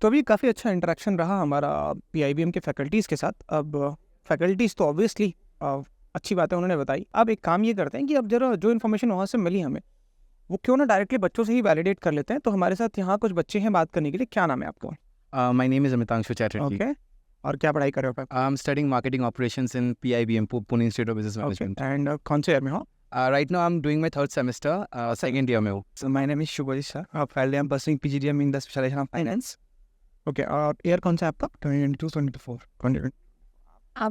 तो अभी काफ़ी अच्छा इंटरेक्शन रहा हमारा पीआईबीएम के फैकल्टीज़ के साथ। अब फैकल्टीज़ तो ऑब्वियसली अच्छी बातें उन्होंने बताई। अब एक काम ये करते हैं कि अब जरा जो इन्फॉर्मेशन वहाँ से मिली हमें, वो क्यों ना डायरेक्टली बच्चों से ही वैलिडेट कर लेते हैं। तो हमारे साथ यहाँ कुछ बच्चे हैं बात करने के लिए। क्या नाम है आपको? My name is Amitanshu Chatterjee. Okay, और क्या पढ़ाई कर रहे हो आप? I'm studying marketing operations in PIBM, Pune Institute of Business Management. And कौन से ईयर में हो? Right now I'm doing my third semester, second year में हूँ. So my name is Shubhaji sir. Currently I'm pursuing PGDM in the specialization of finance. Okay, और year कौन सा है आपका? 2022-24. 2020।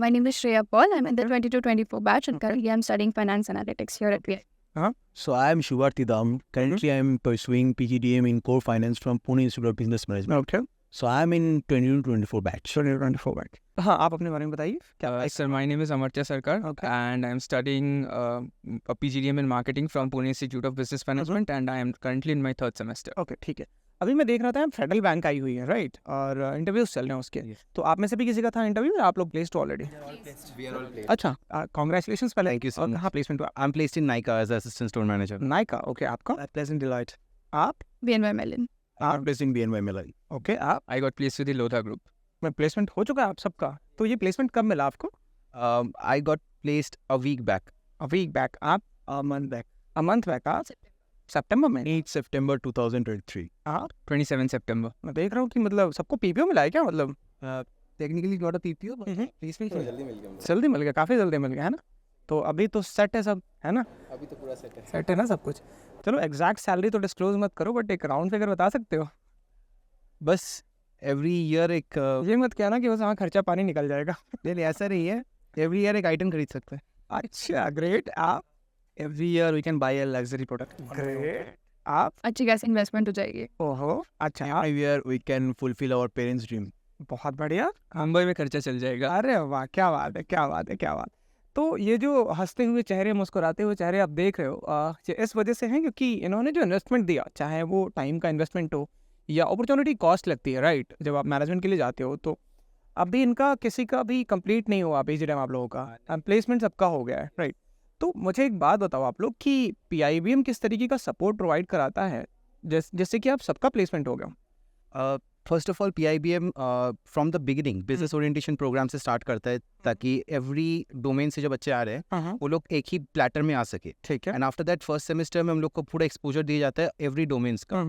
My name is Shreya Paul. I'm in the 22-24 batch and currently I'm studying finance analytics here at PI. So I am Shubharti Dam. Currently I am pursuing PGDM in core finance from Pune Institute of Business Management. Okay, So I am in 22-24 batch. 2024 batch. हाँ, आप अपने बारे में बताइए क्या Sir, my name is Amartya Sarkar, Okay. and I'm studying a PGDM in marketing from Pune Institute of Business Management, and I am currently in my third semester. Okay, ठीक है। अभी मैं देख रहा था फेडरल बैंक आई हुई है, right? और इंटरव्यूज चल रहे हैं उसके। तो आप में से भी किसी का था इंटरव्यू या आप लोग placed already? We are all placed. अच्छा, कांग्रेचुलेशंस पहले। Thank you so और much. कहाँ प्लेसमेंट हुआ? I'm placed in Nykaa as assistant store manager. Nykaa. Okay, आपका? I place in Deloitte. आप? BNY Mellon. I'm placed in BNY Mellon. Okay, आप? I got placed with the Lotha Group. मैं placement हो चुका है आप सबका। तो ये प्लेसमेंट कब मिला आपको? I got placed a week back. A week back. आप? A month back. A month back. आप? सितंबर में। 8 September 2023. आप? 27 September. मैं देख रहा हूँ कि मतलब सबको पीपीओ मिला है क्या? मतलब Technically not a PPO, but hmm. placement जल्दी मिल गया, काफ़ी जल्दी मिल गया है ना? तो अभी तो सेट है सब, है ना? अभी तो पूरा सेट है. सेट है ना सब कुछ? चलो एग्जैक्ट सैलरी तो डिस्क्लोज मत करो, बट एक राउंड फिगर बता सकते हो? बस every year एक ये मत कहना कि बस हाँ खर्चा पानी निकल जाएगा। नहीं ऐसा नहीं है. Every year एक आइटम खरीद सकते हैं. अच्छा, ग्रेट। आप? Every year we can buy a luxury product. Great. आप? अच्छी खासी इन्वेस्टमेंट हो जाएगी। ओहो, अच्छा। Every year we can fulfill our parents' dream. बहुत बढ़िया। मुंबई में खर्चा चल जाएगा. अरे वाह, क्या बात है, क्या बात है, क्या बात। तो ये जो हंसते हुए चेहरे, मुस्कुराते हुए चेहरे आप देख रहे हो, ये इस वजह से हैं क्योंकि इन्होंने जो इन्वेस्टमेंट दिया, चाहे वो टाइम का इन्वेस्टमेंट हो या अपॉर्चुनिटी कॉस्ट लगती है, राइट? जब आप मैनेजमेंट के लिए जाते हो तो अभी इनका किसी का भी कंप्लीट नहीं हुआ पीजीडीएम आप लोगों का, प्लेसमेंट सबका हो गया है, राइट? तो मुझे एक बात बताओ आप लोग कि पीआईबीएम किस तरीके का सपोर्ट प्रोवाइड कराता है जैसे कि आप सबका प्लेसमेंट हो गया? First of all PIBM from the beginning business orientation programme से स्टार्ट करता है ताकि एवरी डोमेन से जो बच्चे आ रहे हैं वो लोग एक ही प्लेटर में आ सके. ठीक है। And after that first semester में हम लोग को पूरा एक्सपोजर दिया जाता है एवरी डोमेन्स का.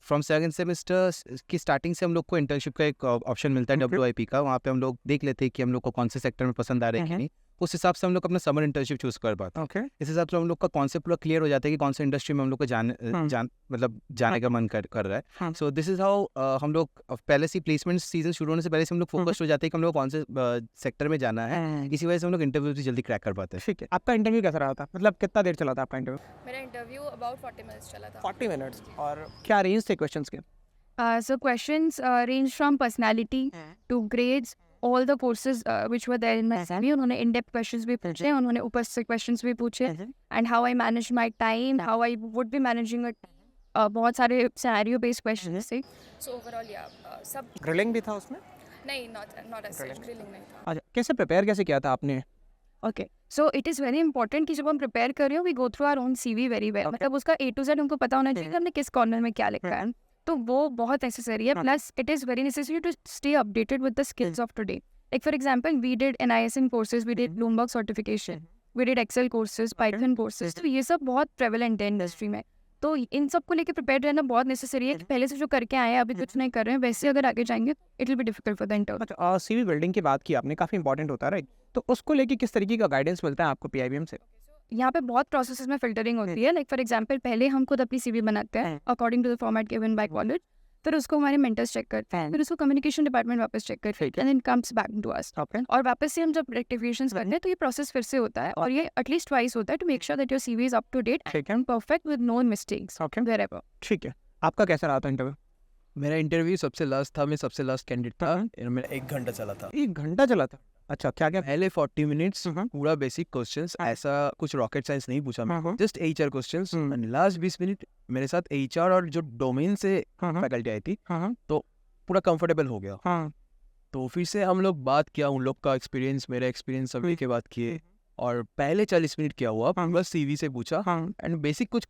फ्रॉम सेकंड सेमेस्टर की स्टार्टिंग से हम लोग को इंटर्नशिप का एक ऑप्शन मिलता है Okay. WIP का. वहाँ पे हम लोग देख लेते हैं कि हम लोग को कौन से सेक्टर में पसंद आ रहे हैं कि नहीं. उस हिसाब से हम लोग अपना समर इंटर्नशिप चूज कर पाते हैं. ओके। इस हिसाब से हम लोग का कॉन्सेप्ट पूरा क्लियर हो जाता है कि कौन से इंडस्ट्री में हम लोग को जाने का मन कर रहा है. सो दिस इज हाउ हम लोग पहले से प्लेसमेंट सीजन शुरू होने से पहले से हम लोग फोकस्ड हो जाते हैं कि हम लोग कौन से सेक्टर में जाना है. इसी वजह से हम लोग इंटरव्यू भी जल्दी क्रैक कर पाते हैं. ठीक है। आपका इंटरव्यू कैसा रहा था? मतलब कितना देर चला था आपका इंटरव्यू? मेरा इंटरव्यू अबाउट 40 मिनट्स चला था। 40 मिनट्स। और क्या रेंज थे क्वेश्चंस के? So questions range from personality to grades, all the courses which were there in my CV. उन्होंने in-depth questions भी पूछे, उन्होंने ऊपर से questions भी पूछे, and how I manage my time, how I would be managing it. बहुत सारे scenario based questions थे. So overall सब ग्रिलिंग भी था उसमें? नहीं, not as such grilling नहीं था. अच्छा, कैसे प्रिपेयर कैसे किया था आपने? Okay, so it is very important कि जब हम prepare कर रहे हो, we go through our own CV very well. मतलब उसका A to Z हमको पता होना चाहिए कि हमने किस कॉर्नर में क्या लिखा है. तो वो बहुत नेसेसरी है. Plus it is very necessary to stay updated with the skills of today. Like for example we did NISM courses, we did Bloomberg certification, we did Excel courses, Python courses. तो ये सब बहुत prevalent है industry में. तो इन सब को लेकर प्रिपेयर रहना बहुत नेसेसरी है कि पहले से जो करके आए हैं अभी कुछ नहीं कर रहे हैं, वैसे अगर आगे जाएंगे it will be difficult for the interview. अच्छा, सीवी बिल्डिंग की बात की आपने, काफ़ी इंपॉर्टेंट होता है, राइट? तो उसको लेके किस तरीके का गाइडेंस मिलता है आपको पीआईबीएम से? यहाँ पे बहुत प्रोसेसेस में फिल्टरिंग होती है. लाइक फॉर एग्जांपल पहले हम खुद अपनी CV बनाते हैं according to the format given by college. फिर उसको हमारे मेंटर्स चेक करते हैं, फिर उसको कम्युनिकेशन डिपार्टमेंट वापस चेक करते हैं, and then comes back to us. और वापस से हम जब रेक्टिफिकेशंस करते हैं तो ये प्रोसेस फिर से होता है, और ये एटलीस्ट ट्वाइस होता है to make sure that your CV is up to date and perfect with no mistakes wherever. ठीक है। आपका कैसा रहा था इंटरव्यू? मेरा इंटरव्यू सबसे लास्ट था, मैं सबसे लास्ट कैंडिडेट था. मेरा 1 घंटा चला था. 1 घंटा चला था? अच्छा, क्या क्या? पहले 40 मिनट्स पूरा बेसिक क्वेश्चंस, ऐसा कुछ रॉकेट साइंस नहीं पूछा मैं, just HR questions. And last 20 minute मेरे साथ HR और जो डोमेन से फैकल्टी आई थी तो पूरा कंफर्टेबल हो गया. तो फिर से हम लोग बात किया, उन लोग का एक्सपीरियंस, मेरा एक्सपीरियंस सभी के बात किए. और पहले 40 मिनट क्या हुआ, बस CV से पूछा एंड बेसिक कुछ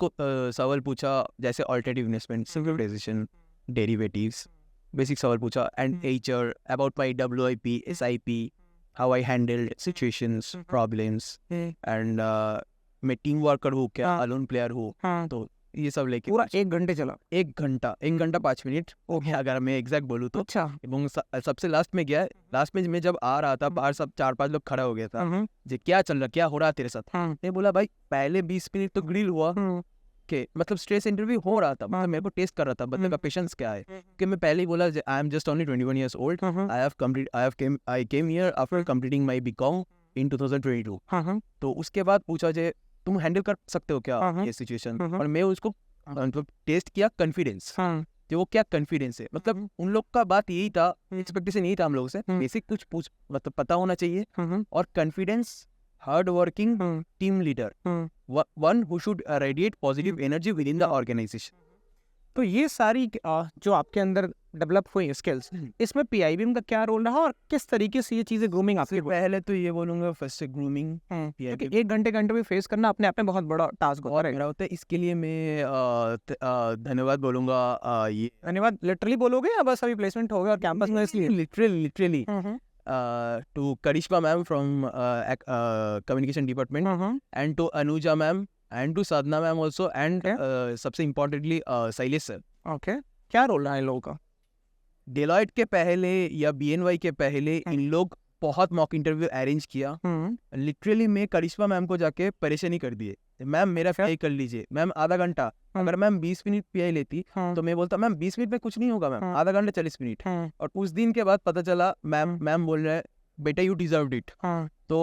सवाल पूछा, जैसे alternative investment, securitisation, derivatives, basic सवाल पूछा and HR about my WIP SIP how I handled situations problems and मैं टीम वर्कर हूँ क्या अलोन प्लेयर हूँ तो ये सब लेके पूरा 1 घंटे चला। 1 घंटा 5 मिनट ओके अगर मैं एग्जैक्ट बोलूँ तो अच्छा। এবং सबसे लास्ट में गया लास्ट में मैं जब आ रहा था बाहर सब 4-5 लोग खड़ा हो गया था जे क्या चल रहा क्या हो रहा तेरे साथ मैं बोला भाई पहले 20 मिनट तो ग्रिल हुआ के मतलब स्ट्रेस इंटरव्यू हो रहा था मतलब मेरे को टेस्ट कर रहा था बंदे का पेशेंस क्या है कि मैं पहले ही बोला I am just only 21 years old I came here after completing my BCom in 2022 तो उसके बाद पूछा जे तुम हैंडल कर सकते हो क्या ये सिचुएशन और मैं उसको मतलब टेस्ट किया कॉन्फिडेंस कि वो क्या कॉन्फिडेंस है मतलब उन लोग का बात यही था एक्सपेक्टेशन यही था हम लोगों से बेसिक कुछ पूछ मतलब पता होना चाहिए और confidence hard working team leader one who should radiate positive energy within the organisation. तो ये सारी जो आपके अंदर डेवलप हुई स्किल्स इसमें PIBM का क्या रोल रहा और किस तरीके से ये चीजें ग्रूमिंग आपके पहले तो ये बोलूंगा फर्स्ट ग्रूमिंग क्योंकि 1 घंटे का इंटरव्यू फेस करना अपने आप में बहुत बड़ा टास्क और मेरा होता है इसके लिए मैं धन्यवाद बोलूंगा ये धन्यवाद लिटरली बोलोगे या बस अभी प्लेसमेंट हो गया और कैंपस में इसलिए literally to Karishma ma'am from communication department and to Anuja ma'am and to Sadhna ma'am also and सबसे importantly Sailesh sir। ओके क्या रोल रहा है इन लोगों का? डेलॉयट के पहले या BNY के पहले इन लोग बहुत मॉक इंटरव्यू अरेंज किया लिटरली मैं करिश्मा मैम को जाके परेशानी कर दिए मैम मेरा PI कर लीजिए मैम आधा घंटा अगर मैम 20 मिनट PI लेती तो मैं बोलता मैम 20 मिनट में कुछ नहीं होगा मैम आधा घंटा 40 मिनट और उस दिन के बाद पता चला मैम बोल रहे हैं बेटा यू डिजर्व्ड इट तो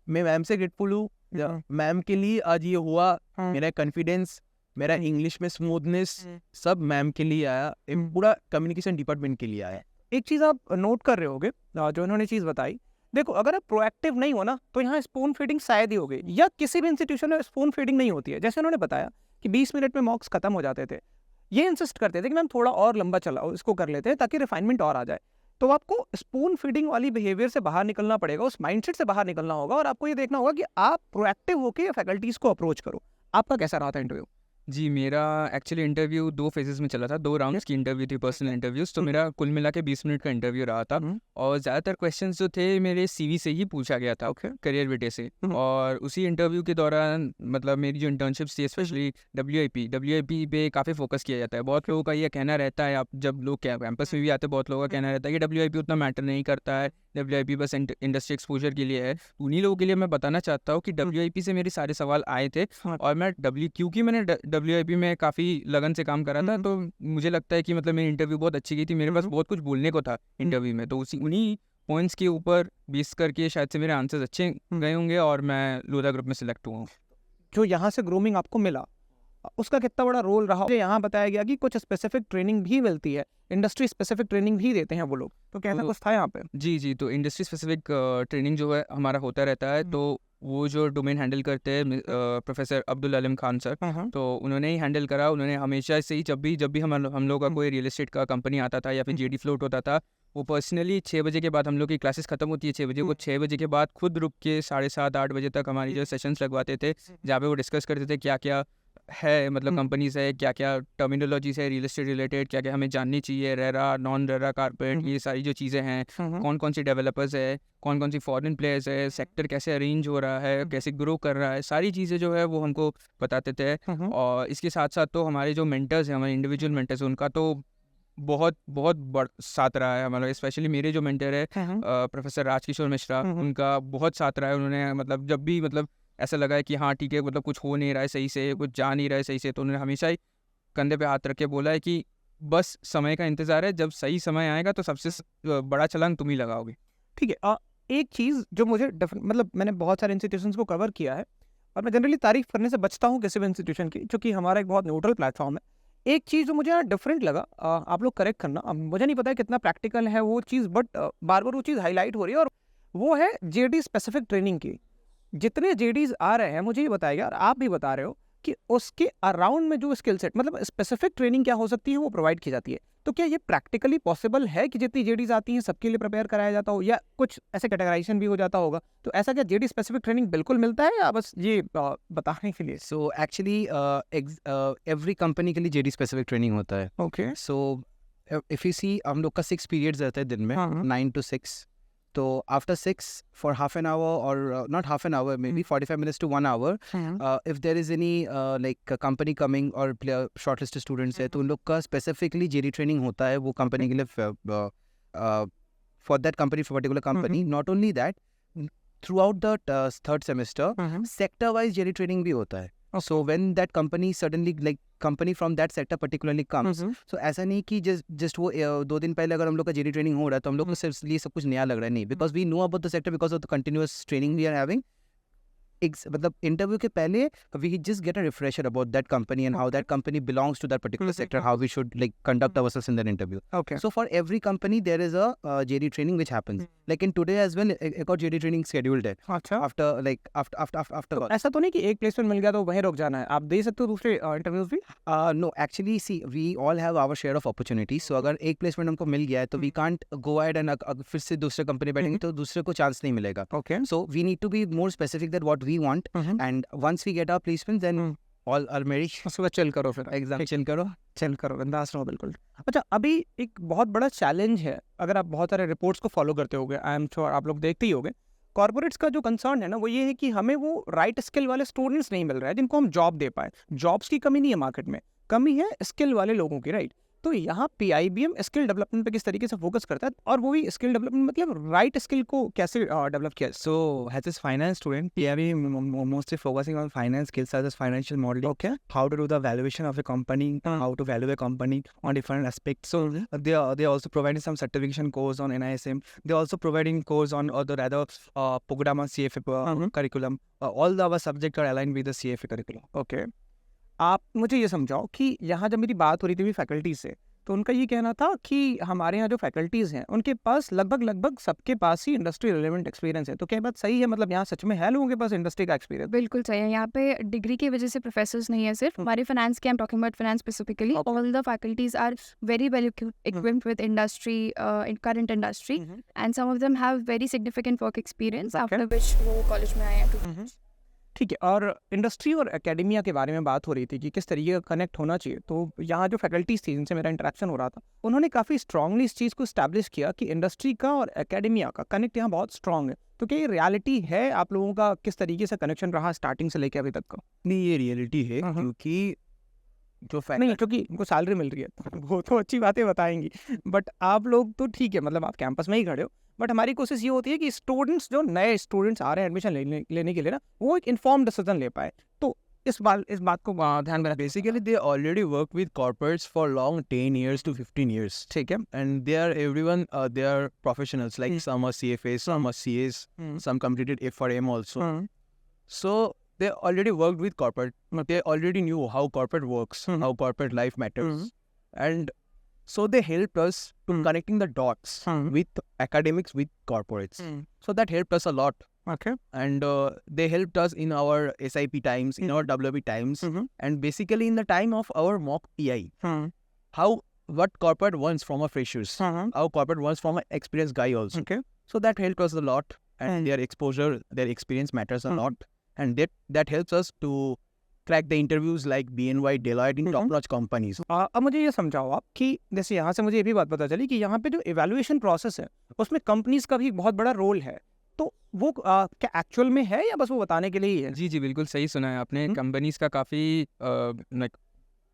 मैं मैम से ग्रेटफुल हूँ मैम के लिए आज ये हुआ मेरा कॉन्फिडेंस मेरा इंग्लिश में स्मूथनेस सब मैम के लिए आया पूरा कम्युनिकेशन डिपार्टमेंट के लिए आया। एक चीज़ आप नोट कर रहे होगे जो इन्होंने चीज़ बताई देखो अगर आप प्रोएक्टिव नहीं हो ना तो यहाँ स्पून फीडिंग शायद ही होगी या किसी भी इंस्टीट्यूशन में स्पून फीडिंग नहीं होती है। जैसे उन्होंने बताया कि 20 मिनट में मॉक्स खत्म हो जाते थे ये इंसिस्ट करते थे कि मैम थोड़ा और लंबा चलाओ इसको कर लेते हैं ताकि रिफाइनमेंट और आ जाए। तो आपको स्पून फीडिंग वाली बिहेवियर से बाहर निकलना पड़ेगा उस माइंडसेट से बाहर निकलना होगा और आपको ये देखना होगा कि आप प्रोएक्टिव होकर फैकल्टीज को अप्रोच करो। आपका कैसा रहा था इंटरव्यू? जी मेरा एक्चुअली इंटरव्यू 2 फेजेस में चला था 2 राउंड्स की इंटरव्यू थी पर्सनल इंटरव्यूज तो मेरा कुल मिला के 20 मिनट का इंटरव्यू रहा था और ज़्यादातर क्वेश्चंस जो थे मेरे CV से ही पूछा गया था करियर बेटे से और उसी इंटरव्यू के दौरान मतलब मेरी जो इंटर्नशिप्स थी स्पेशली WIP पे काफ़ी फोकस किया जाता है। बहुत लोगों का ये कहना रहता है आप जब लोग कैंपस में भी आते हैं बहुत लोगों का कहना रहता है कि WIP उतना मैटर नहीं करता है WIP बस इंडस्ट्री एक्सपोजर के लिए है। उन्हीं लोगों के लिए मैं बताना चाहता हूँ कि WIP से मेरे सारे सवाल आए थे और मैं क्योंकि मैंने WIP में काफ़ी लगन से काम करा था तो मुझे लगता है कि मतलब मेरी इंटरव्यू बहुत अच्छी गई थी। मेरे पास बहुत कुछ बोलने को था इंटरव्यू में तो उन्हीं पॉइंट्स के ऊपर बेस करके शायद से मेरे आंसर्स अच्छे गए होंगे और मैं लोधा ग्रुप में सिलेक्ट हुआ हूँ। जो यहाँ से ग्रूमिंग आपको मिला उसका कितना बड़ा रोल रहा? यहाँ बताया गया कि कुछ स्पेसिफिक ट्रेनिंग भी मिलती है इंडस्ट्री स्पेसिफिक ट्रेनिंग भी देते हैं वो लोग तो कैसा कुछ था यहाँ पे? जी तो इंडस्ट्री स्पेसिफिक ट्रेनिंग जो है हमारा होता रहता है तो वो जो डोमेन हैंडल करते हैं प्रोफेसर अब्दुल अलीम खान सर तो उन्होंने ही हैंडल करा। उन्होंने हमेशा से ही जब भी हम लोग का कोई रियल एस्टेट का कंपनी आता था या फिर JD फ्लोट होता था वो पर्सनली 6 बजे के बाद हम लोग की क्लासेस खत्म होती है 6 बजे वो 6 बजे के बाद खुद रुक के 7:30-8 बजे तक हमारी जो सेशंस लगवाते थे जहाँ पे वो डिस्कस करते थे क्या क्या है मतलब कंपनीज है क्या क्या टर्मिनोलॉजीज है रियल एस्टेट रिलेटेड क्या क्या हमें जाननी चाहिए रेरा नॉन रेरा कारपेट ये सारी जो चीज़ें हैं कौन कौन सी डेवलपर्स है कौन कौन सी फॉरेन प्लेयर्स है सेक्टर कैसे अरेंज हो रहा है कैसे ग्रो कर रहा है सारी चीज़ें जो है वो हमको बताते थे। और इसके साथ साथ तो हमारे जो मेंटर्स हैं हमारे इंडिविजुअल मेंटर्स उनका तो बहुत साथ रहा है हमारा। स्पेशली मेरे जो मेंटर है प्रोफेसर राजकिशोर मिश्रा उनका बहुत साथ रहा है। उन्होंने मतलब जब भी मतलब ऐसा लगा है कि हाँ ठीक है मतलब कुछ हो नहीं रहा है सही से कुछ जा नहीं रहा है सही से तो उन्होंने हमेशा ही कंधे पे हाथ रख के बोला है कि बस समय का इंतज़ार है जब सही समय आएगा तो सबसे बड़ा छलांग तुम ही लगाओगे। ठीक है एक चीज़ जो मुझे मतलब मैंने बहुत सारे इंस्टीट्यूशंस को कवर किया है और मैं जनरली तारीफ करने से बचता हूँ किसी भी इंस्टीट्यूशन की क्योंकि हमारा एक बहुत न्यूट्रल प्लेटफॉर्म है। एक चीज़ जो मुझे यहाँ डिफरेंट लगा आप लोग करेक्ट करना अब मुझे नहीं पता है कितना प्रैक्टिकल है वो चीज़ बट बार बार वो चीज़ हाईलाइट हो रही है और वो है JD स्पेसिफिक ट्रेनिंग की। जितने JDs आ रहे हैं मुझे ये बताइए और आप भी बता रहे हो कि उसके अराउंड में जो स्किल सेट मतलब स्पेसिफिक ट्रेनिंग क्या हो सकती है वो प्रोवाइड की जाती है। तो क्या ये प्रैक्टिकली पॉसिबल है कि जितनी JDs आती हैं सबके लिए प्रिपेयर कराया जाता हो या कुछ ऐसे कैटेगराइजेशन भी हो जाता होगा? तो ऐसा क्या JD स्पेसिफिक ट्रेनिंग बिल्कुल मिलता है या बस ये बताने के लिए? सो एक्चुअली एवरी कंपनी के लिए JD स्पेसिफिक ट्रेनिंग होता है। Okay so if you see हम लोग का 6 पीरियड्स रहते हैं दिन में, 9 to 6. तो after 6 for half an hour or not half an hour, maybe 45 minutes to 1 hour, if there is any like company coming or shortlisted students है, तो उन लोग का specifically JD training होता है वो company के लिए for that company, for particular company. Not only that, throughout the third semester, sector wise JD training भी होता है. So when that company suddenly, like company from that sector particularly comes, so ऐसा नहीं कि just वो 2 दिन पहले अगर हम लोग का JD training हो रहा है तो हम लोग को सिर्फ लिए सब कुछ नया लग रहा है, नहीं, because we know about the sector because of the continuous training we are having. मतलब इंटरव्यू के पहले we just get a refresher about that company and how that company belongs to that particular sector, how we should like conduct ourselves in that interview. Okay. So for every company there is a JD training which happens. Like in today as well, एक और JD training scheduled है. अच्छा, After तो ऐसा तो नहीं कि एक प्लेसमेंट मिल गया तो वहीं रुक जाना है, आप दे सकते हो दूसरे इंटरव्यूज भी? No, actually see, we all have our share of opportunities. So अगर एक प्लेसमेंट हमको मिल गया है तो we can't go ahead and फिर से दूसरे कंपनी बैठेंगे तो दूसरे को चांस नहीं मिलेगा. Okay. So we need to be more specific that what we want, and once we get our placements, then all are merry. उसके बाद चिल करो, फिर एग्जाम चिल करो. चिल करो, बिंदास रहो, बिल्कुल. अच्छा, अभी एक बहुत बड़ा चैलेंज है, अगर आप बहुत सारे रिपोर्ट्स को फॉलो करते होगे, आई एम श्योर आप लोग देखते ही होगे, कॉर्पोरेट्स का जो कंसर्न है ना वो ये है कि हमें वो राइट स्किल वाले स्टूडेंट्स नहीं मिल रहे हैं जिनको हम जॉब दे पाए. जॉब्स की कमी नहीं है मार्केट में, कमी है स्किल वाले लोगों की, राइट? तो यहाँ PIBM स्किल डेवलपमेंट पे किस तरीके से फोकस करता है, और वो भी स्किल डेवलपमेंट मतलब राइट स्किल को कैसे डेवलप किया? So, as a finance student, PIB mostly focusing on finance skills such as financial modeling, Okay. how to do the valuation of a company, how to value a company on different aspects. So, they are also providing some certification course on NISM. They are also providing course on or the rather program on CFA curriculum. All our subjects are aligned with the CFA curriculum. Okay, आप मुझे ये समझाओ कि यहाँ जब मेरी बात हो रही थी फैकल्टी से, तो उनका ये कहना था कि हमारे यहाँ जो फैकल्टीज़ हैं उनके पास लगभग सबके पास ही इंडस्ट्री रिलेवेंट एक्सपीरियंस है. तो क्या बात सही है? मतलब यहाँ सच में है लोगों के पास इंडस्ट्री का एक्सपीरियंस? बिल्कुल सही है. यहाँ पे डिग्री की वजह से प्रोफेसर्स नहीं है सिर्फ, हमारे फाइनेंस के, I am talking about finance specifically, all the faculties are very well equipped with industry, in current industry, and some of them have very significant work experience, after which वो college में आए हैं. ठीक है. और industry और academia के बारे में बात हो रही थी कि किस तरीके का कनेक्ट होना चाहिए. तो यहाँ जो फैकल्टीज थी जिनसे मेरा इंटरेक्शन हो रहा था, उन्होंने काफ़ी स्ट्रांगली इस चीज़ को स्टैब्लिश किया कि इंडस्ट्री का और एकेडमिया का कनेक्ट यहाँ बहुत स्ट्रांग है. तो क्या ये रियलिटी है? आप लोगों का किस तरीके से कनेक्शन रहा स्टार्टिंग से लेकर अभी तक का? नहीं, ये रियलिटी है, क्योंकि जो नहीं, क्योंकि उनको सैलरी मिल रही है वो तो अच्छी बातें बताएंगी, बट आप लोग तो ठीक है, मतलब आप कैंपस में ही खड़े हो, बट हमारी कोशिश ये होती है कि स्टूडेंट्स, जो नए स्टूडेंट्स आ रहे हैं एडमिशन लेने के लिए ना, वो एक इन्फॉर्म डिसीजन ले पाए. तो इस बात को ध्यान में रखिए. basically they already work with corporates for long 10 years to 15 years, ठीक है. and they are everyone they are professionals, like some are CFAs, some are CAs, some completed FRM also. So they already worked with corporate, they already knew how corporate works, how corporate life matters, and so they helped us to connecting the dots with academics with corporates. So that helped us a lot. Okay. And they helped us in our SIP times, in our WB times, and basically in the time of our mock PI. What corporate wants from a freshers, how corporate wants from an experienced guy also. Okay. So that helped us a lot, and their exposure, their experience matters a lot, and that helps us to crack the interviews like BNY, Deloitte in top-notch companies. अब मुझे ये समझाओ आप कि जैसे यहाँ से मुझे ये भी बात पता चली कि यहाँ पे जो इवैल्यूएशन प्रोसेस है उसमें कंपनीज का भी बहुत बड़ा रोल है. तो वो क्या एक्चुअल में है या बस वो बताने के लिए ही है? जी, बिल्कुल सही सुना है आपने. कंपनीज का काफ़ी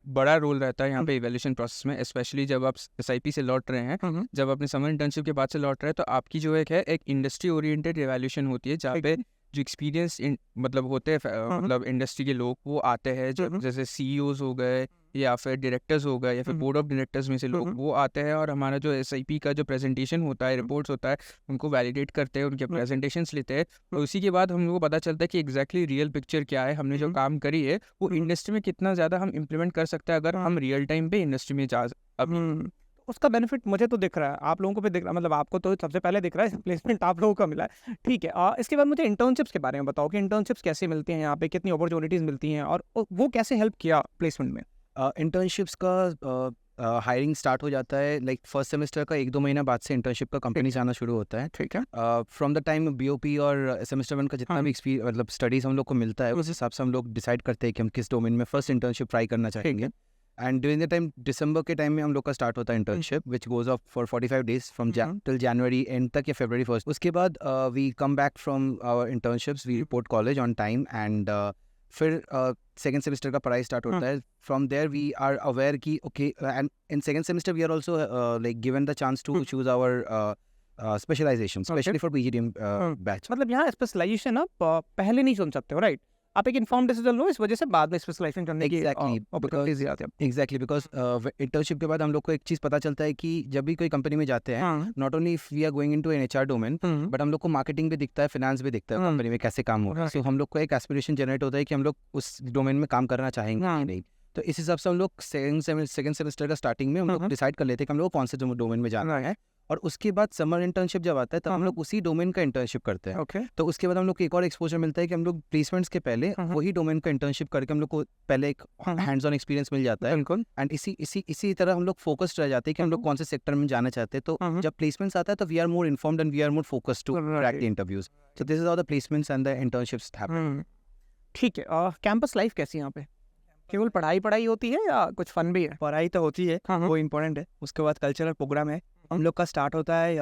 बड़ा रोल रहता है यहाँ पे इवैल्यूएशन प्रोसेस में, स्पेशली जब आप SIP से लौट रहे हैं, जब अपने समर इंटर्नशिप के बाद से लौट रहे हैं, तो आपकी जो एक इंडस्ट्री ओरिएंटेड इवैल्यूएशन होती है, जहाँ पे जो एक्सपीरियंस मतलब होते हैं, मतलब इंडस्ट्री के लोग वो आते हैं, जैसे CEOs हो गए या फिर डायरेक्टर्स हो गए या फिर बोर्ड ऑफ डायरेक्टर्स में से लोग वो आते हैं, और हमारा जो SIP का जो प्रेजेंटेशन होता है, रिपोर्ट्स होता है, उनको वैलिडेट करते हैं, उनके प्रेजेंटेशंस लेते हैं, और उसी के बाद हम लोग को पता चलता है कि एग्जैक्टली रियल पिक्चर क्या है, हमने जो काम करी है वो इंडस्ट्री में कितना ज़्यादा हम इम्प्लीमेंट कर सकते हैं अगर हम रियल टाइम पे इंडस्ट्री में जा. अब उसका बेनिफिट मुझे तो दिख रहा है, आप लोगों को भी दिख रहा है, मतलब आपको तो सबसे पहले दिख रहा है, प्लेसमेंट आप लोगों को मिला है. ठीक है. इसके बाद मुझे इंटर्नशिप्स के बारे में बताओ कि इंटर्नशिप्स कैसे मिलती हैं यहाँ पे, कितनी अपॉर्चुनिटीज़ मिलती हैं, और वो कैसे हेल्प किया प्लेसमेंट में? इंटर्नशिप्स का हायरिंग स्टार्ट हो जाता है लाइक फर्स्ट सेमेस्टर का 1-2 महीना बाद से इंटर्नशिप का कंपनीज आना शुरू होता है. ठीक है. फ्रॉम द टाइम BOP और सेमेस्टर 1 का जितना भी मतलब स्टडीज़ हम लोग को मिलता है, उस हिसाब से हम लोग डिसाइड करते हैं कि हम किस डोमेन में फर्स्ट इंटर्नशिप ट्राई करना चाहेंगे. एंड ड्यूरिंग द टाइम दिसंबर के टाइम में हम लोग का स्टार्ट होता है internship which goes off for 45 days from till January end तक या फरवरी 1st. उसके बाद we come back from our internships, we report college on time and फिर सेकेंड सेमेस्टर का पढ़ाई स्टार्ट होता है. From there we are aware कि okay, and in second semester we are also like given the chance to choose our specialisation, specially for PGDM batch. मतलब यहाँ specialisation आप पहले नहीं चुन सकते हो, राइट? आप एक इन्फॉर्म डिसीजन लो, इस वजह से बाद में स्पेशलाइजेशन चुनने की अपॉर्चुनिटीज आती है. एग्जैक्टली, बिकॉज इंटर्नशिप के बाद हम लोग को एक चीज़ पता चलता है कि जब भी कोई कंपनी में जाते हैं, not only if we are going into an HR domain, but हम लोग को मार्केटिंग भी दिखता है, फाइनेंस भी दिखता है कंपनी में कैसे काम हो रहा है. सो हम लोग को एक एस्पिरेशन जनरेट होता है कि हम लोग उस डोमेन में काम करना चाहेंगे कि नहीं. तो इस हिसाब से हम लोग सेकंड सेमेस्टर का स्टार्टिंग में हम लोग डिसाइड कर लेते हैं कि हम लोग कौन से डोमेन में जाना है. और उसके बाद समर इंटर्नशिप जब आता है तब हम लोग उसी डोमेन का इंटर्नशिप करते हैं. ओके. तो उसके बाद हम लोग को एक और एक्सपोजर मिलता है कि हम लोग प्लेसमेंट्स के पहले वही डोमेन का इंटर्नशिप करके हम लोग को पहले एक हैंड्स ऑन एक्सपीरियंस मिल जाता है. बिल्कुल. एंड इसी तरह हम लोग फोकस्ड रह जाते हैं कि हम लोग कौन से सेक्टर में जाना चाहते हैं. तो जब प्लेसमेंट्स आता है तो we are more informed and we are more focused to crack the interviews. So this is how the placements and the internships happen. ठीक है. कैंपस लाइफ कैसी है यहाँ पे? केवल पढ़ाई होती है या कुछ फन भी है? पढ़ाई तो होती है, वो इम्पोर्टेंट है. उसके बाद कल्चरल प्रोग्राम है. हम लोग का स्टार्ट होता है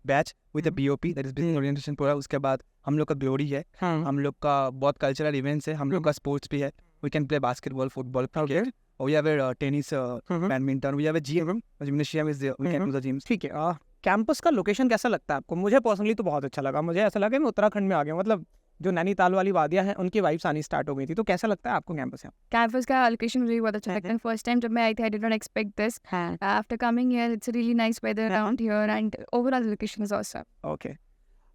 batch with BOP, that is business orientation पूरा. उसके बाद हम लोग का ग्लोरी है. हम लोग का बहुत कल्चरल इवेंट्स है. हम लोग का स्पोर्ट्स भी है. We can play basketball, football, cricket. We have tennis, badminton. We have gymnasium is there. We can do the gyms. ठीक है. कैंपस का लोकेशन कैसा लगता है आपको? मुझे पर्सनली तो बहुत अच्छा लगा. मुझे ऐसा लगा मैं उत्तराखंड में आ गया. मतलब जो नैनीताल वाली वादियाँ हैं उनकी वाइब्स आनी स्टार्ट हो गई थी. तो कैसा लगता है आपको कैंपस यहाँ? कैंपस का लोकेशन मुझे बहुत अच्छा लगता है. फर्स्ट टाइम जब मैं आई थी I did not expect this. After coming here it's really nice weather around here and overall location is awesome. Okay.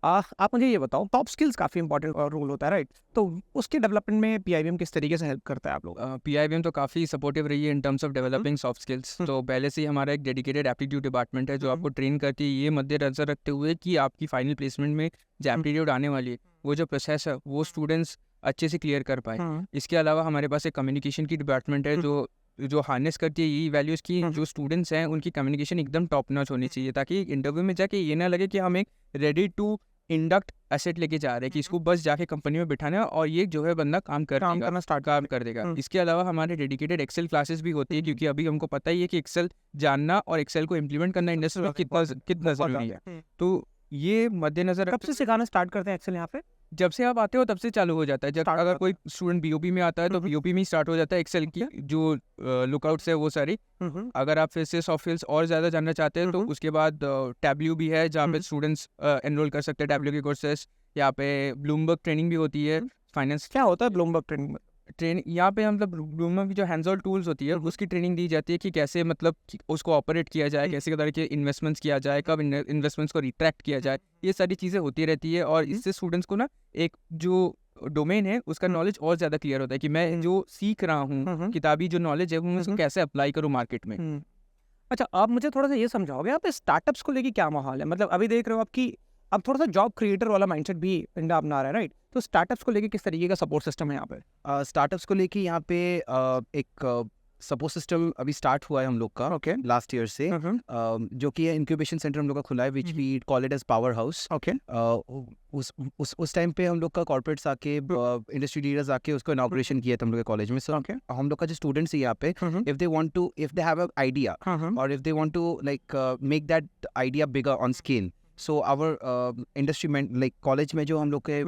आप मुझे ये बताओ, टॉप स्किल्स काफ़ी इंपॉर्टेंट रोल होता है, राइट? तो उसके डेवलपमेंट में PIBM किस तरीके से हेल्प करता है आप लोग? PIBM तो काफ़ी सपोर्टिव रही है in terms of developing soft skills. तो पहले से ही हमारा एक डेडिकेटेड एप्टीट्यूड डिपार्टमेंट है जो आपको ट्रेन करती है, ये मद्देनजर रखते हुए कि आपकी फाइनल प्लेसमेंट में जो एप्टीट्यूड आने वाली है वो जो प्रोसेस है वो स्टूडेंट्स अच्छे से क्लियर कर पाए. इसके अलावा हमारे पास एक कम्युनिकेशन की डिपार्टमेंट है जो हार्नेस करती है यही वैल्यूज़ की जो स्टूडेंट्स हैं उनकी कम्युनिकेशन एकदम टॉप नॉच होनी चाहिए, ताकि इंटरव्यू में जाके ये ना लगे कि हम एक रेडी टू इंडक्ट एसेट लेके जा रहे हैं कि इसको बस जाके कंपनी में बिठाना है और ये जो है बंदा काम कर देगा. इसके अलावा हमारे डेडिकेटेड एक्सेल क्लासेस भी होती है, क्योंकि अभी हमको पता ही है कि एक्सेल जानना और एक्सेल को इम्प्लीमेंट करना इंडस्ट्री में कितना जरूरी है. तो ये मद्देनजर कब से सिखाना स्टार्ट करते हैं एक्सेल यहाँ पे? जब से आप आते हो तब से चालू हो जाता है. जब अगर कोई स्टूडेंट BOP में आता है तो BOP में ही स्टार्ट हो जाता है एक्सेल की जो लुकआउट्स है वो सारी. अगर आप फिर से सॉफ्ट स्किल्स और ज़्यादा जानना चाहते हैं तो उसके बाद टैब्ल्यू भी है जहाँ पे स्टूडेंट्स एनरोल कर सकते हैं टैब्ल्यू के कोर्सेस. यहाँ पे ब्लूमबर्ग ट्रेनिंग भी होती है. फाइनेंस क्या होता है ब्लूमबर्ग ट्रेनिंग? यहाँ पे मतलब ब्लूमबर्ग की जो हैंड्स ऑन टूल्स होती है उसकी ट्रेनिंग दी जाती है कि कैसे मतलब उसको ऑपरेट किया जाए, कैसे तरह के इन्वेस्टमेंट्स किया जाए, कब इन्वेस्टमेंट्स को रिट्रैक्ट किया जाए. ये सारी चीज़ें होती रहती है और इससे स्टूडेंट्स को ना एक जो डोमेन है उसका नॉलेज और ज़्यादा क्लियर होता है कि मैं जो सीख रहा हूँ किताबी जो नॉलेज है वो मैं उसको कैसे अप्लाई करूँ मार्केट में. अच्छा, आप मुझे थोड़ा सा ये समझाओगे यहाँ पे स्टार्टअप्स को लेके क्या माहौल है? मतलब अभी देख रहे हो आपकी अब थोड़ा सा जॉब क्रिएटर वाला माइंडसेट भी इंडिया अपना रहा है, राइट? तो स्टार्टअप्स को लेके किस तरीके का सपोर्ट सिस्टम है यहाँ पे? स्टार्टअप्स को लेके यहाँ पे एक सपोर्ट सिस्टम अभी स्टार्ट हुआ है हम लोग का ओके. लास्ट ईयर से, जो कि इंक्यूबेशन सेंटर हम लोग का खुला है which we call it as power house. Okay. उस टाइम पे हम लोग का कॉर्पोरेट्स आके इंडस्ट्री लीडर्स आके उसको इनॉग्रेशन किया था हम लोग के कॉलेज में. सो हम लोग का जो स्टूडेंट्स है यहाँ पे if they have a idea और if they want to like make that idea bigger on scale, so our industry में लाइक कॉलेज में जो हम लोग के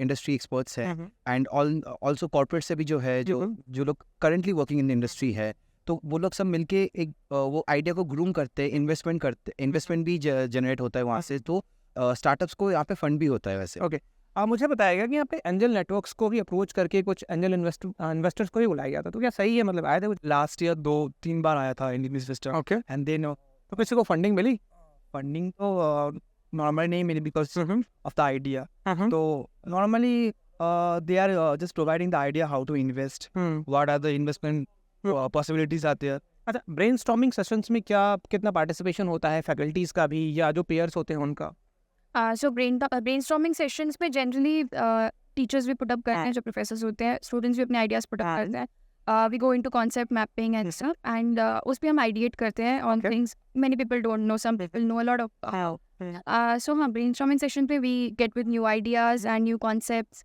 इंडस्ट्री एक्सपर्ट्स हैं एंड ऑल्सो कॉर्पोरेट से भी जो है जो लोग currently working in the industry है, तो वो लोग सब मिलके एक वो आइडिया को ग्रूम करते हैं, इन्वेस्टमेंट भी जनरेट होता है वहाँ से. तो स्टार्टअप्स को यहाँ पे फंड भी होता है वैसे. ओके. आप मुझे बताएगा कि यहाँ पे एंजल नेटवर्क्स को भी अप्रोच करके कुछ एंजल इन्वेस्टर्स को भी बुलाया गया था, तो क्या सही है? मतलब आए थे कुछ? लास्ट ईयर 2-3 बार आया था Indian investor. Okay. And then तो किसी को फंडिंग मिली? फंडिंग तो नॉर्मली नहीं मिली बिकॉज ऑफ द आइडिया. तो normally they are just providing the idea how to invest, what are the investment possibilities आते हैं. अच्छा, ब्रेनस्टॉर्मिंग सेशंस में कितना पार्टिसिपेशन होता है फैकल्टीज का भी या जो पेयर्स होते हैं उनका? सो ब्रेनस्टॉर्मिंग सेशंस में जनरली टीचर्स भी पुटअप करते हैं, जो प्रोफेसर्स होते हैं, स्टूडेंट्स भी अपने आइडियाज पुटअप करते हैं. We go into concept mapping and stuff, and उस पे हम ideate करते हैं on things many people don't know, some people know a lot of. So हाँ, brainstorming session पे we get with new ideas and new concepts.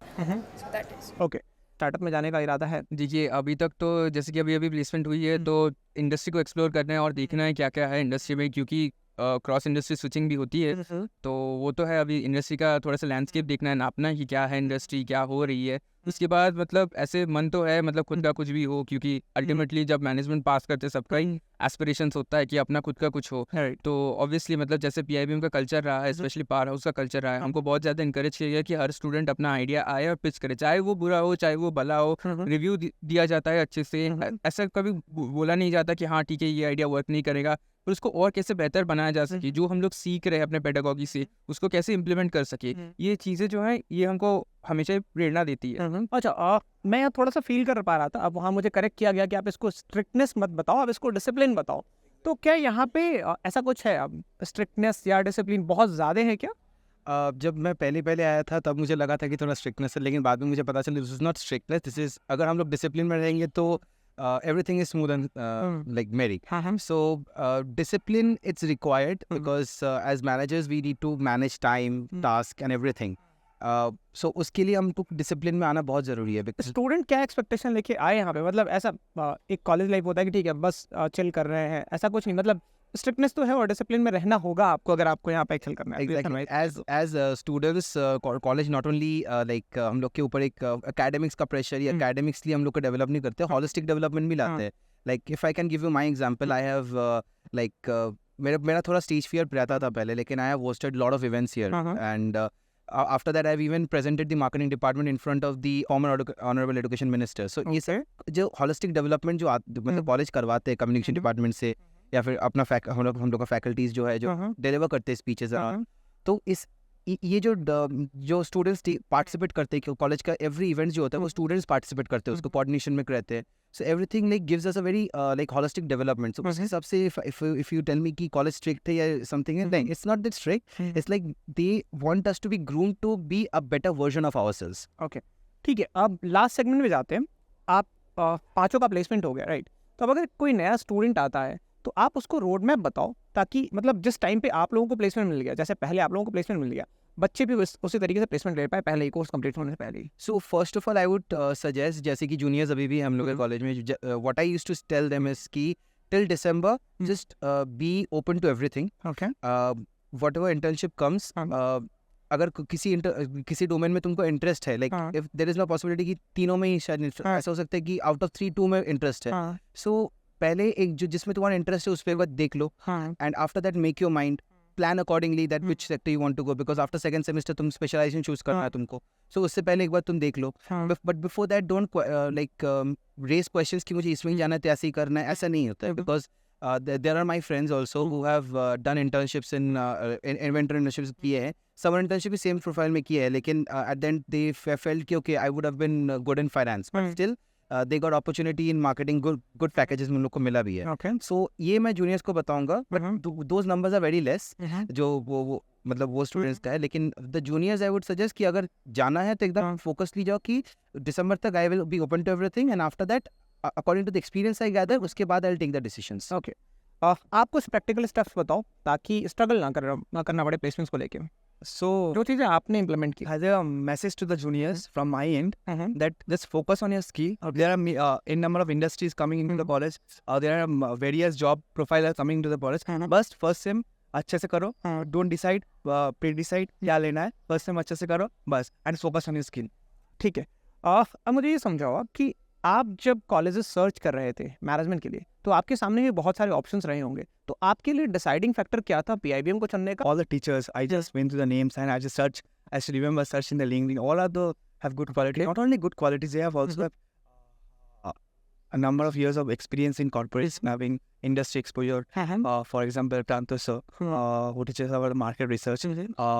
So that is. Okay. Startup में जाने का इरादा है? देखिए अभी तक तो जैसे कि अभी प्लेसमेंट हुई है तो इंडस्ट्री को एक्सप्लोर करना है और देखना है क्या क्या है इंडस्ट्री में, क्योंकि क्रॉस इंडस्ट्री स्विचिंग भी होती है। तो वो तो है, अभी इंडस्ट्री का थोड़ा सा लैंडस्केप देखना है, नापना है कि क्या है इंडस्ट्री, क्या हो रही है। उसके बाद मतलब ऐसे मन तो है मतलब खुद का कुछ भी हो, क्योंकि अल्टीमेटली जब मैनेजमेंट पास करते सबका ही एस्पिरेशंस होता है कि अपना खुद का कुछ हो। तो ऑब्वियसली मतलब जैसे PIBM का कल्चर रहा है, स्पेशली पावर हाउस का कल्चर रहा है, हमको बहुत ज़्यादा इंकरेज किया गया कि हर स्टूडेंट अपना आइडिया आए और पिच करे, चाहे वो बुरा हो चाहे वो भला हो। रिव्यू दिया जाता है अच्छे से, ऐसा कभी बोला नहीं जाता कि हाँ ठीक है ये आइडिया वर्क नहीं करेगा, पर उसको और कैसे बेहतर बनाया जा सके, जो हम लोग सीख रहे हैं अपने पेडागॉजी से उसको कैसे इम्प्लीमेंट कर सके। ये चीज़ें जो है ये हमको हमेशा ही प्रेरणा देती है। अच्छा, मैं यहाँ थोड़ा सा फील कर पा रहा था, अब वहाँ मुझे करेक्ट किया गया कि आप इसको स्ट्रिक्टनेस मत बताओ, आप इसको डिसिप्लिन बताओ। तो क्या यहाँ पे ऐसा कुछ है, अब स्ट्रिक्टनेस या डिसिप्लिन बहुत ज़्यादा है क्या? जब मैं पहले आया था तब मुझे लगा था कि थोड़ा स्ट्रिक्टनेस है, लेकिन बाद में मुझे पता चला this is not strictness, this is, अगर हम लोग डिसिप्लिन में रहेंगे तो everything is smooth and like merry. So discipline it's required because as managers we need to manage time, task and everything. So उसके लिए हमको डिसिप्लिन में आना बहुत ज़रूरी है। स्टूडेंट क्या एक्सपेक्टेशन लेके आए यहाँ पे, मतलब ऐसा एक कॉलेज लाइफ होता है कि ठीक है बस चिल कर रहे हैं, ऐसा कुछ नहीं, मतलब स्ट्रिक्टनेस तो है और डिसिप्लिन में रहना होगा आपको अगर आपको यहाँ पे एक्सेल करना है। Exactly. As students college not only like हम लोग के ऊपर एक एकेडमिक्स का प्रेशर या एकेडमिक्सली हम लोग को डेवलप नहीं करते, हॉलिस्टिक डेवलपमेंट भी लाते हैं। Like if I can give you my example, I have like मेरा थोड़ा स्टेज फियर रहता था पहले, लेकिन I have hosted lot of events here and after that I've even presented the marketing department in front of the former honorable education minister. So ये sir जो holistic development जो मतलब कॉलेज करवाते हैं कम्युनिकेशन डिपार्टमेंट से या फिर अपना हम लोग का फैकल्टीज जो है जो डिलीवर करते हैं स्पीचेस, तो इस ये जो स्टूडेंट्स पार्टिसिपेट करते हैं, कॉलेज का एवरी इवेंट जो होता है वो स्टूडेंट्स पार्टिसिपेट करते हैं, उसको कोऑर्डिनेशन में रहते हैं। So everything like gives us a very like holistic development. So उस हिसाब से इफ यू टेल मी कि कॉलेज स्ट्रिक्ट है या समथिंग, नहीं, it's not that strict, it's like they want us to be groomed to be a better version of ourselves. Okay ठीक है, अब लास्ट सेगमेंट में जाते हैं। आप पांचों का प्लेसमेंट हो गया, राइट? तो अब अगर कोई नया स्टूडेंट आता है तो आप उसको रोड मैप बताओ, ताकि मतलब जिस टाइम पे आप लोगों को प्लेसमेंट मिल गया, जैसे पहले आप लोगों को प्लेसमेंट मिल गया, बच्चे भी उसी तरीके से प्लेसमेंट ले पाए पहले ही, कोर्स कंप्लीट होने से पहले ही। So first of all I would suggest, जैसे कि जूनियर्स अभी भी हम लोग के कॉलेज में, what I used to tell them is कि till December just be open to everything. Okay, whatever internship comes, अगर किसी डोमेन में तुमको इंटरेस्ट है, like if there is no possibility कि तीनों में ही शायद ऐसा हो सकता है कि आउट ऑफ 3 2 में इंटरेस्ट है, सो पहले एक जो जिसमें तुम्हारा इंटरेस्ट है उस पर एक बार देख लो, and after that make your mind, plan accordingly that which sector you want to go, because after second semester तुम स्पेशलाइजेशन चूज करना है तुमको, सो उससे पहले एक बार तुम देख लो। But before that don't like raise questions कि मुझे इसमें ही जाना है तो ऐसे ही करना है, ऐसा नहीं होता है, because there are my friends also who have done internships in inventor internships किए हैं, summer internship भी same profile में किए हैं, लेकिन at the end they felt कि okay I would have been good in finance, but still they got opportunity in marketing, good packages में उन लोग को मिला भी है। okay. So ये मैं juniors को बताऊंगा, but those numbers are very less जो वो मतलब वो स्टूडेंट्स का है, लेकिन the juniors I would suggest कि अगर जाना है तो एकदम फोकस ली जाओ कि दिसंबर तक I will be open to everything, and after that according to the experience I gather, उसके बाद I will take the decisions. Okay, आप कुछ प्रैक्टिकल स्टेप्स बताओ ताकि स्ट्रगल ना करना पड़े प्लेसमेंट्स को लेके। So जो चीज़ें आपने इम्प्लीमेंट की। as a message to the juniors from my end, that just focus on your skill. There are in number of industries coming into the college. There are various job profiles are coming into the college. बस first sem अच्छे से करो, don't decide pre-decide क्या लेना है, first sem अच्छे से करो बस, and focus on your skill. ठीक है, अब मुझे ये समझाओ आप कि आप जब कॉलेजेस सर्च कर रहे थे मैनेजमेंट के लिए, तो आपके सामने भी बहुत सारे ऑप्शंस रहे होंगे, तो आपके लिए डिसाइडिंग फैक्टर क्या था PIBM को चुनने का? All the teachers, I just went through the names and I just search. I still remember searching the LinkedIn. All of them have good quality. Not only good qualities, they have also have a number of years of experience in corporates, having industry exposure. For example, Tanto sir, who teaches our market research.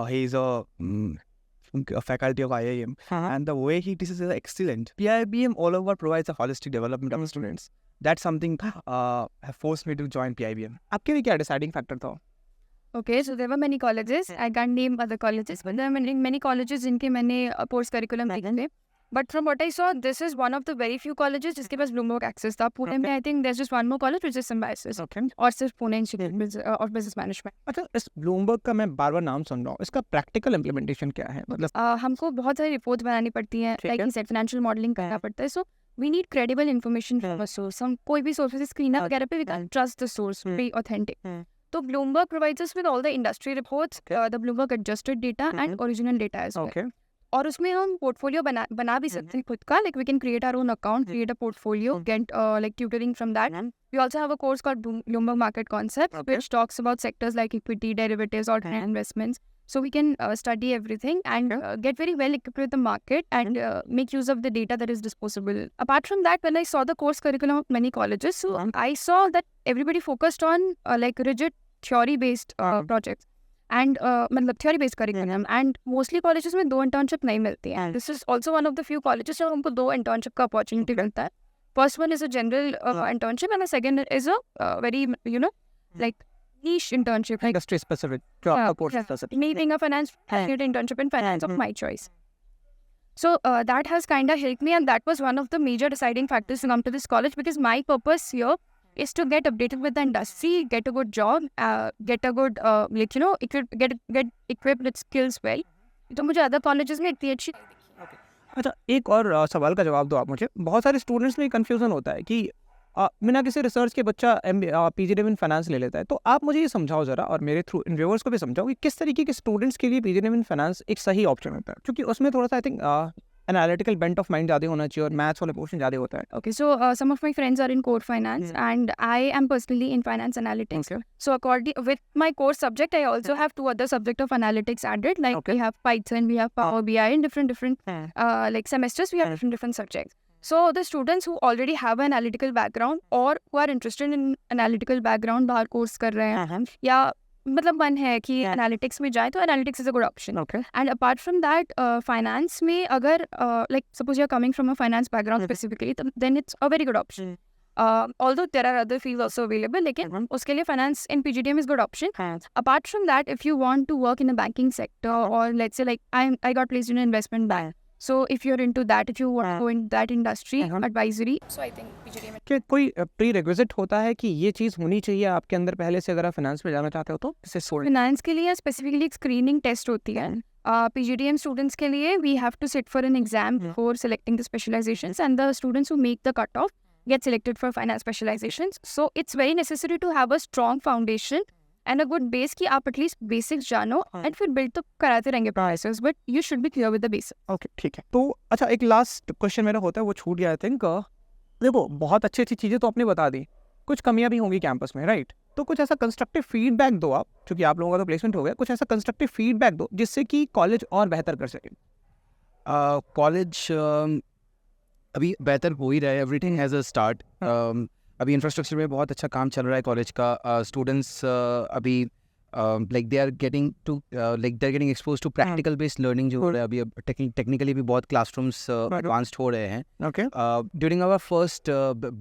He is a faculty of IIM, and the way he teaches is excellent. PIBM all over provides a holistic development of students. That's something have forced me to join PIBM. आपके लिए क्या deciding factor था? Okay, so there were many colleges. I can't name other colleges, but there are many colleges जिनके मैंने post curriculum देखे थे. But from what I saw, this is one of the very few colleges जिसके पास Bloomberg access था. पुणे में I think there's just one more college which is Symbiosis. Okay. और सिर्फ Pune institute of business management. अच्छा, इस Bloomberg का मैं बार बार नाम सुन रहा हूँ, इसका प्रैक्टिकल इम्प्लीमेंटेशन क्या है? मतलब हमको बहुत सारी रिपोर्ट्स बनानी पड़ती हैं, ठीक है। लाइक फाइनेंशियल मॉडलिंग करना पड़ता है. So we need credible information from a source. हम कोई भी सोर्स स्क्रीन वगैरह पे we can trust the source, be authentic. तो Bloomberg provides us with all the industry reports, the Bloomberg adjusted data and original data as well. Okay, और उसमें हम portfolio बना भी सकते हैं खुद का. Like we can create our own account, create a portfolio, get like tutoring from that. We also have a course called Bloomberg Market Concepts, Okay. which talks about sectors like equity, derivatives, alternate investments. So we can study everything and get very well equipped with the market and make use of the data that is disposable. Apart from that, when I saw the course curriculum of many colleges, so I saw that everybody focused on like rigid theory-based projects. And मतलब theory-based curriculum. And mostly colleges में 2 internship नहीं मिलती हैं. This is also one of the few colleges जहाँ हमको 2 internship का opportunity मिलता है. First one is a general internship and the second is a very, you know, like niche internship. Like industry specific जो आपका कोर्स है. me being a finance, I did internship in finance of my choice. So that has kind of helped me, and that was one of the major deciding factors to come to this college, because my purpose here is to get updated with the industry, get a good job, get a good like you know get equipped with skills well. तो मुझे other colleges में इतनी अच्छी. अच्छा, एक और सवाल का जवाब दो आप मुझे. बहुत सारे स्टूडेंट्स में कंफ्यूजन होता है कि बिना किसी रिसर्च के बच्चा PGDM इन फाइनेंस ले लेता है. तो आप मुझे ये समझाओ ज़रा, और मेरे थ्रू इन व्यूअर्स को भी समझाओ कि किस तरीके के स्टूडेंट्स के लिए PGDM इन फाइनेंस एक सही ऑप्शन होता है, क्योंकि उसमें थोड़ा सा I think analytical bent of mind ज़्यादा होना चाहिए और मैथ्स वाला पोर्शन ज़्यादा होता है. Okay, so some of my friends are in core finance, and I am personally in finance analytics. Okay. So according with my core subject, I also have 2 other subject of analytics added. Like Okay. we have Python, we have Power BI in different like semesters. We have different subjects. So the students who already have an analytical background or who are interested in analytical background बाहर course कर रहे हैं, या मतलब मन है कि analytics में जाए, तो analytics is a good option. Okay, and apart from that, finance में अगर like suppose you are coming from a finance background specifically, then it's a very good option. Although there are other fields also available, लेकिन उसके लिए finance in PGDM is good option. Apart from that, if you want to work in a banking sector, or let's say like I got placed in an investment bank. So if you're into that, if you want to go in that industry, advisory. So I think PGDM. कि कोई pre requisite होता है कि ये चीज़ होनी चाहिए आपके अंदर पहले से, अगर आप फाइनेंस में जाना चाहते हो तो इससे सोल्ड. फाइनेंस के लिए स्पेसिफिकली एक स्क्रीनिंग टेस्ट होती है. PGDM स्टूडेंट्स के लिए we have to sit for an exam before selecting the specialisations, and the students who make the cut off get selected for finance specializations. So it's very necessary to have a strong foundation and a good base कि आप at least basics जानो, and फिर build तो कराते रहेंगे process, but you should be clear with the basics. Okay, ठीक है. तो अच्छा, एक लास्ट क्वेश्चन मेरा होता है, वो छूट गया आई थिंक. देखो, बहुत अच्छी अच्छी चीज़ें तो आपने बता दी, कुछ कमियां भी होंगी कैंपस में, राइट? तो कुछ ऐसा कंस्ट्रक्टिव फीडबैक दो आप, क्योंकि आप लोगों का तो प्लेसमेंट हो गया, कुछ ऐसा कंस्ट्रक्टिव फीडबैक दो जिससे कि कॉलेज और बेहतर कर सके. कॉलेज अभी बेहतर हो ही रहा है. Everything has a start. अभी इंफ्रास्ट्रक्चर में बहुत अच्छा काम चल रहा है कॉलेज का. स्टूडेंट्स अभी like they are getting expose to practical based learning जो हो रहा है अभी. टेक्निकली भी बहुत क्लासरूम्स एडवांस्ड हो रहे हैं. Okay, During our first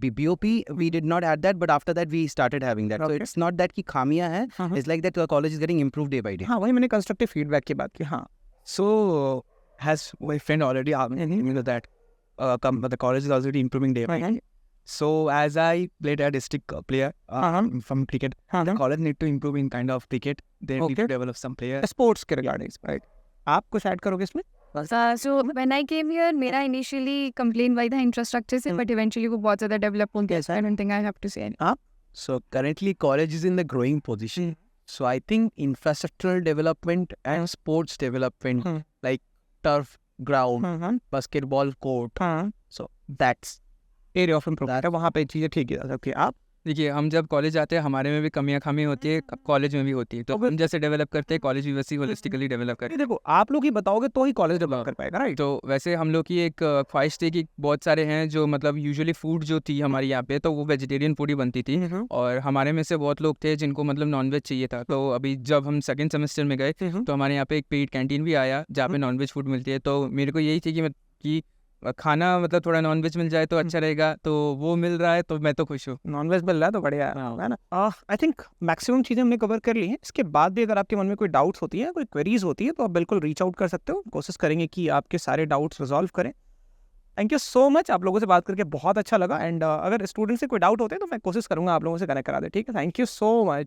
BOP, we did not have that, but after that we started having that. So Okay. it's not that कि खामियां हैं. It's like that the college is getting improved day by day. हाँ, वही मैंने constructive feedback की बात की. हाँ, So, has my friend already asked me that the college is already improving day by day. So, as I played a district player from cricket, the college need to improve in kind of cricket. They need to Okay. develop some players. Sports के regarding, right? आप कुछ add करोगे इसमें? So when I came here, मेरा initially complaint by the infrastructure से, but eventually वो बहुत ज़्यादा develop हो गया. I don't think I have to say anything. So currently college is in the growing position. So I think infrastructural development and sports development, like turf ground, basketball court. So that's area of improvement है, वहाँ पे चीज़ें ठीक है. Okay, आप देखिए, हम जब कॉलेज आते हैं हमारे में भी कमियां खामी होती है, कॉलेज में भी होती है. तो हम जैसे डेवलप करते हैं, कॉलेज भी वैसे ही होलिस्टिकली डेवलप करते हैं. देखो, आप लोग ही बताओगे तो ही कॉलेज डेवलप कर पाएगा, राइट? तो वैसे हम लोग की एक ख्वाहिश थी कि बहुत सारे हैं जो मतलब यूजुअली फूड जो थी हमारे यहाँ पे, तो वो वेजिटेरियन फूड ही बनती थी. और हमारे में से बहुत लोग थे जिनको मतलब नॉनवेज चाहिए था. तो अभी जब हम सेकंड सेमेस्टर में गए तो हमारे यहाँ पे एक पेड कैंटीन भी आया जहाँ पे नॉनवेज फूड मिलती है. तो मेरे को यही थी कि खाना मतलब थोड़ा नॉनवेज मिल जाए तो अच्छा रहेगा. तो वो मिल रहा है तो मैं तो खुश हूँ. नॉनवेज मिल रहा है तो बढ़िया है ना. आई थिंक मैक्सिमम चीज़ें हमने कवर कर ली हैं. इसके बाद भी अगर आपके मन में कोई डाउट्स होती हैं, कोई क्वेरीज होती है, तो आप बिल्कुल रीच आउट कर सकते हो. कोशिश करेंगे कि आपके सारे डाउट्स रिजॉल्व करें. थैंक यू सो मच, आप लोगों से बात करके बहुत अच्छा लगा। एंड अगर स्टूडेंट से कोई डाउट होते हैं तो मैं कोशिश करूँगा आप लोगों से कनेक्ट करा दे, ठीक है। Thank you so much.